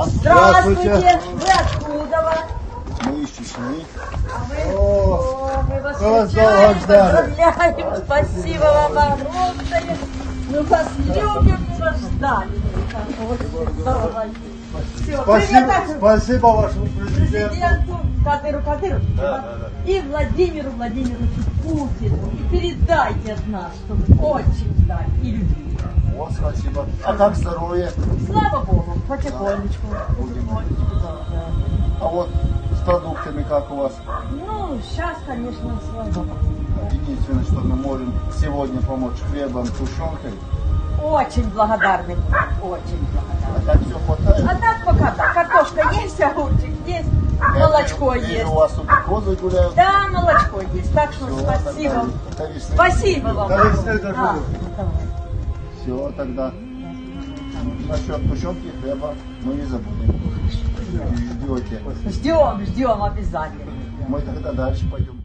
Здравствуйте. Вы откуда? Мы из Чечни. Мы вас встречаем, поздравляем. Спасибо вам огромное. Мы вас любим, мы вас ждали. Все, Спасибо вашему президенту. президенту Кадыру и Владимиру Владимировичу Путину. И передайте от нас, что мы очень ждали и любили. Вот, спасибо. А как здоровье? Слава Богу, потихонечку. А вот с продуктами как у вас? Ну, сейчас, конечно, слава Богу. Единственное, что мы можем сегодня помочь хлебом, тушенкой. Очень благодарны, очень благодарны. А так все хватает? А так пока да. Картошка есть, огурчик есть, молочко Вижу, есть. у вас тут козы гуляют. Да, молочко есть. Так что Всё, спасибо. тогда до весны. Спасибо вам. До весны доживу. Да, давай. Все, тогда. Насчет тушенки и хлеба мы не забудем. Ждете. Ждем обязательно. Мы тогда дальше пойдем.